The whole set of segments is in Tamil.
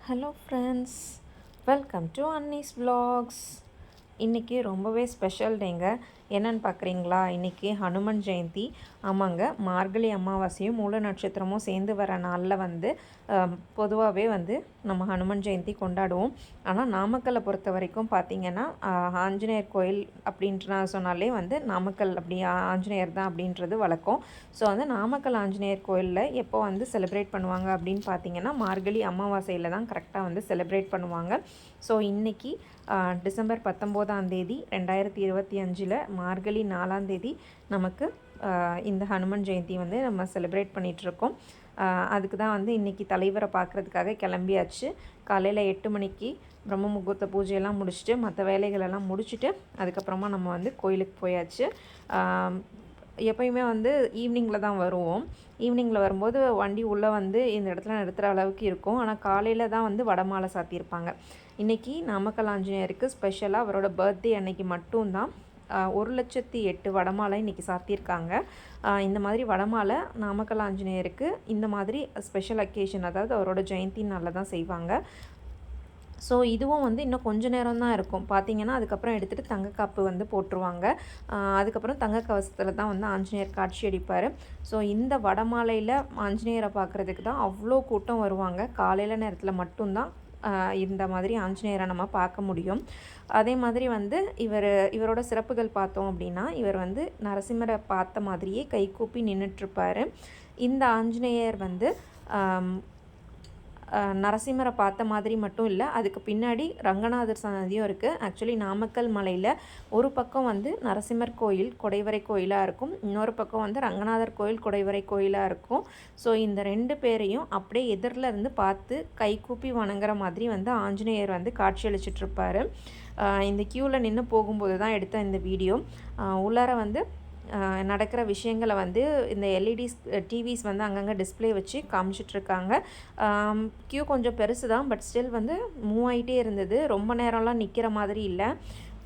Hello friends, welcome to Annie's vlogs. இன்றைக்கி ரொம்பவே ஸ்பெஷல் டேங்க. என்னென்னு பார்க்குறீங்களா? இன்றைக்கி ஹனுமன் ஜெயந்தி. ஆமாங்க, மார்கழி அமாவாசையும் மூல நட்சத்திரமும் சேர்ந்து வர நாளில் பொதுவாகவே நம்ம ஹனுமன் ஜெயந்தி கொண்டாடுவோம். ஆனால் நாமக்கல்லை பொறுத்த வரைக்கும் பார்த்திங்கன்னா ஆஞ்சநேயர் கோயில் அப்படின்ட்டு நான் சொன்னாலே நாமக்கல் அப்படி ஆஞ்சநேயர் தான் அப்படின்றது வழக்கம். ஸோ நாமக்கல் ஆஞ்சநேயர் கோயிலில் எப்போ செலிப்ரேட் பண்ணுவாங்க அப்படின்னு பார்த்திங்கன்னா மார்கழி அமாவாசையில் தான் கரெக்டாக செலிப்ரேட் பண்ணுவாங்க. ஸோ இன்றைக்கி டிசம்பர் 19ஆம் தேதி 2025 மார்கழி 4ஆம் தேதி நமக்கு இந்த ஹனுமன் ஜெயந்தி நம்ம செலிப்ரேட் பண்ணிகிட்ருக்கோம். அதுக்கு தான் இன்றைக்கி தலைவரை பார்க்குறதுக்காக கிளம்பியாச்சு. காலையில் 8 மணிக்கு பிரம்ம முகூர்த்த பூஜையெல்லாம் முடிச்சுட்டு மற்ற வேலைகளெல்லாம் முடிச்சுட்டு அதுக்கப்புறமா நம்ம கோயிலுக்கு போயாச்சு. எப்போயுமே ஈவினிங்கில் தான் வருவோம். ஈவினிங்கில் வரும்போது வண்டி உள்ளே இந்த இடத்துல நிறுத்துகிற அளவுக்கு இருக்கும். ஆனால் காலையில் தான் வடமாலை சாத்தியிருப்பாங்க. இன்றைக்கி நாமக்கல் ஆஞ்சநேயருக்கு ஸ்பெஷலாக அவரோட பர்த்டே அன்னைக்கு மட்டும்தான் 1,08,000 வடமாலை இன்றைக்கி சாத்தியிருக்காங்க. இந்த மாதிரி வடமாலை நாமக்கல் ஆஞ்சநேயருக்கு இந்த மாதிரி ஸ்பெஷல் அக்கேஷன், அதாவது அவரோட ஜெயந்தி நாளில் தான் செய்வாங்க. ஸோ இதுவும் இன்னும் கொஞ்சம் நேரம் தான் இருக்கும். பார்த்திங்கன்னா அதுக்கப்புறம் எடுத்துகிட்டு தங்கக்காப்பு போட்டுருவாங்க. அதுக்கப்புறம் தங்க கவசத்தில் தான் ஆஞ்சநேயர் காட்சி அளிப்பார். ஸோ இந்த வடமாலையில் ஆஞ்சநேயரை பார்க்குறதுக்கு தான் அவ்வளோ கூட்டம் வருவாங்க. காலையில் நேரத்தில் மட்டும்தான் இந்த மாதிரி ஆஞ்சநேயரை நம்ம பார்க்க முடியும். அதே மாதிரி இவரோட சிறப்புகள் பார்த்தோம் அப்படின்னா, இவர் நரசிம்மரை பார்த்த மாதிரியே கைகூப்பி நின்றுட்டுருப்பார். இந்த ஆஞ்சநேயர் நரசிம்மரை பார்த்த மாதிரி மட்டும் இல்லை, அதுக்கு பின்னாடி ரங்கநாதர் சன்னதியும் இருக்குது. ஆக்சுவலி நாமக்கல் மலையில் ஒரு பக்கம் நரசிம்மர் கோயில் கொடைவரை கோயிலாக இருக்கும், இன்னொரு பக்கம் ரங்கநாதர் கோயில் கொடைவரை கோயிலாக இருக்கும். ஸோ இந்த 2 பேரையும் அப்படியே எதிரில் இருந்து பார்த்து கைகூப்பி வணங்குற மாதிரி ஆஞ்சநேயர் காட்சியளிச்சிட்ருப்பார். இந்த க்யூவில் நின்று போகும்போது தான் எடுத்த இந்த வீடியோ. உள்ளார நடக்கிற விஷயங்களை இந்த எல்இடிஸ் டிவிஸ் அங்கங்கே டிஸ்பிளே வச்சு காமிச்சிட்ருக்காங்க. க்யூ கொஞ்சம் பெருசு தான், பட் ஸ்டில் மூவ் ஆகிட்டே இருந்தது. ரொம்ப நேரம்லாம் நிற்கிற மாதிரி இல்லை,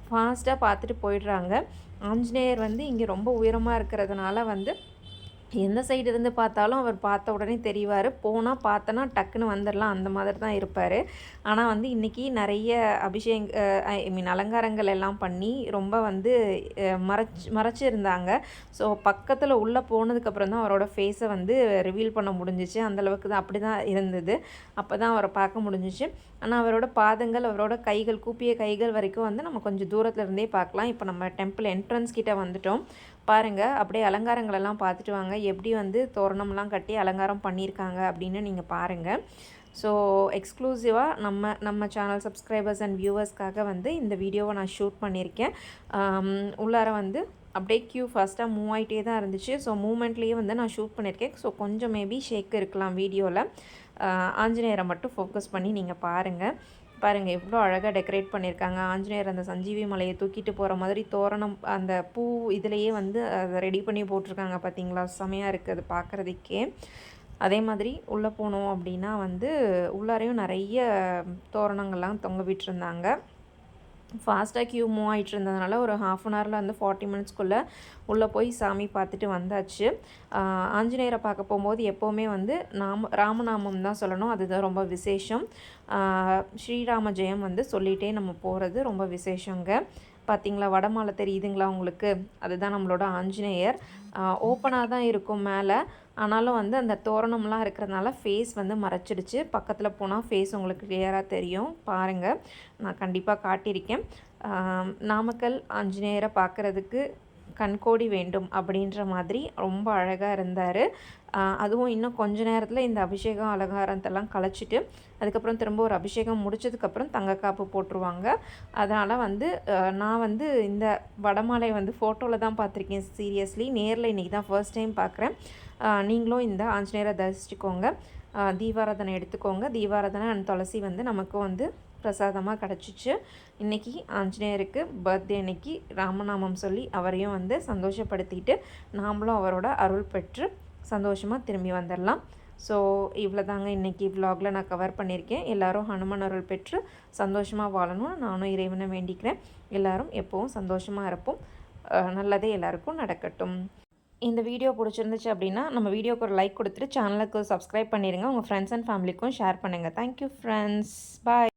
ஃபாஸ்ட்டாக பார்த்துட்டு போயிடுறாங்க. ஆஞ்சநேயர் இங்கே ரொம்ப உயரமாக இருக்கிறதுனால எந்த சைடு இருந்து பார்த்தாலும் அவர் பார்த்த உடனே தெரிவார். போனால் பார்த்தனா டக்குன்னு வந்துடலாம், அந்த மாதிரி தான் இருப்பார். ஆனால் இன்றைக்கி நிறைய அலங்காரங்கள் எல்லாம் பண்ணி ரொம்ப மறைச்சிருந்தாங்க. ஸோ பக்கத்தில் உள்ளே போனதுக்கப்புறம் தான் அவரோட ஃபேஸை ரிவீல் பண்ண முடிஞ்சிச்சு. அந்தளவுக்கு தான் அப்படி தான் இருந்தது. அப்போ தான் அவரை பார்க்க முடிஞ்சிச்சு. ஆனால் அவரோட பாதங்கள், அவரோட கைகள், கூப்பிய கைகள் வரைக்கும் நம்ம கொஞ்சம் தூரத்தில் இருந்தே பார்க்கலாம். இப்போ நம்ம டெம்பிள் என்ட்ரன்ஸ் கிட்டே வந்துட்டோம். பாருங்கள், அப்படியே அலங்காரங்களெல்லாம் பார்த்துட்டு வாங்க, எப்படி தோரணம்லாம் கட்டி அலங்காரம் பண்ணியிருக்காங்க அப்படின்னு நீங்கள் பாருங்கள். ஸோ எக்ஸ்க்ளூசிவாக நம்ம சேனல் சப்ஸ்கிரைபர்ஸ் அண்ட் வியூவர்ஸ்க்காக இந்த வீடியோவை நான் ஷூட் பண்ணியிருக்கேன். உள்ளார அப்படியே க்யூ ஃபாஸ்ட்டாக மூவ் ஆகிட்டே தான் இருந்துச்சு. ஸோ மூமெண்ட்லேயே நான் ஷூட் பண்ணியிருக்கேன். ஸோ கொஞ்சம் மேபி ஷேக் இருக்கலாம் வீடியோவில். ஆஞ்சநேயரை மட்டும் ஃபோக்கஸ் பண்ணி நீங்கள் பாருங்கள். எவ்வளோ அழகாக டெக்கரேட் பண்ணியிருக்காங்க. ஆஞ்சநேயர் அந்த சஞ்சீவி மலையை தூக்கிட்டு போகிற மாதிரி தோரணம், அந்த பூ இதிலையே அதை ரெடி பண்ணி போட்டிருக்காங்க. பார்த்தீங்களா, செமையாக இருக்குது அது பார்க்குறதுக்கே. அதே மாதிரி உள்ளே போனோம் அப்படின்னா உள்ளாரையும் நிறைய தோரணங்கள்லாம் தொங்க விட்டுருந்தாங்க. ஃபாஸ்ட்டாக க்யூ மூவ் ஆகிட்டு இருந்ததுனால ஒரு 1/2 அன் ஹவரில் 40 மினிட்ஸ்க்குள்ளே உள்ளே போய் சாமி பார்த்துட்டு வந்தாச்சு. ஆஞ்சநேயரை பார்க்க போகும்போது எப்போவுமே ராமநாமம் தான் சொல்லணும், அதுதான் ரொம்ப விசேஷம். ஸ்ரீராம ஜெயம் சொல்லிகிட்டே நம்ம போகிறது ரொம்ப விசேஷங்க. பார்த்திங்களா, வடமாலை தெரியுதுங்களா உங்களுக்கு? அதுதான் நம்மளோட ஆஞ்சநேயர். ஓப்பனாக தான் இருக்கும் மேலே, ஆனாலும் அந்த தோரணம்லாம் இருக்கிறதுனால ஃபேஸ் மறைச்சிடுச்சு. பக்கத்தில் போனால் ஃபேஸ் உங்களுக்கு கிளியராக தெரியும். பாருங்கள், நான் கண்டிப்பாக காட்டியிருக்கேன். நாமக்கல் ஆஞ்சநேயரை பார்க்குறதுக்கு கண்கோடி வேண்டும் அப்படின்ற மாதிரி ரொம்ப அழகாக இருந்தார். அதுவும் இன்னும் கொஞ்ச நேரத்தில் இந்த அபிஷேகம் அலங்காரத்தெல்லாம் கலைச்சிட்டு அதுக்கப்புறம் திரும்ப ஒரு அபிஷேகம் முடிச்சதுக்கப்புறம் தங்கக்காப்பு போட்டுருவாங்க. அதனால் நான் இந்த வடமாலை ஃபோட்டோவில் தான் பார்த்துருக்கேன். சீரியஸ்லி நேரில் இன்றைக்கி தான் ஃபர்ஸ்ட் டைம் பார்க்குறேன். நீங்களும் இந்த ஆஞ்சநேயரை தரிசிச்சுக்கோங்க, தீபாராதனை எடுத்துக்கோங்க. தீபாராதனை அண்ட் துளசி நமக்கு பிரசாதமாக கிடச்சிச்சு. இன்றைக்கி ஆஞ்சநேயருக்கு பர்த்டே அன்னைக்கு ராமநாமம் சொல்லி அவரையும் சந்தோஷப்படுத்திட்டு நாமளும் அவரோட அருள் பெற்று சந்தோஷமாக திரும்பி வந்துடலாம். ஸோ இவ்வளோ தாங்க இன்றைக்கி விலாகில் நான் கவர் பண்ணியிருக்கேன். எல்லோரும் ஹனுமன் அருள் பெற்று சந்தோஷமாக வாழணும்னு நானும் இறைவனை வேண்டிக்கிறேன். எல்லோரும் எப்போவும் சந்தோஷமாக இருப்போம். நல்லதே எல்லாருக்கும் நடக்கட்டும். இந்த வீடியோ பிடிச்சிருந்துச்சு அப்படின்னா நம்ம வீடியோக்கு ஒரு லைக் கொடுத்துட்டு சேனலுக்கு சப்ஸ்கிரைப் பண்ணிடுங்க. உங்கள் ஃப்ரெண்ட்ஸ் அண்ட் ஃபேமிலிக்கும் ஷேர் பண்ணுங்கள். Thank you friends. பாய்.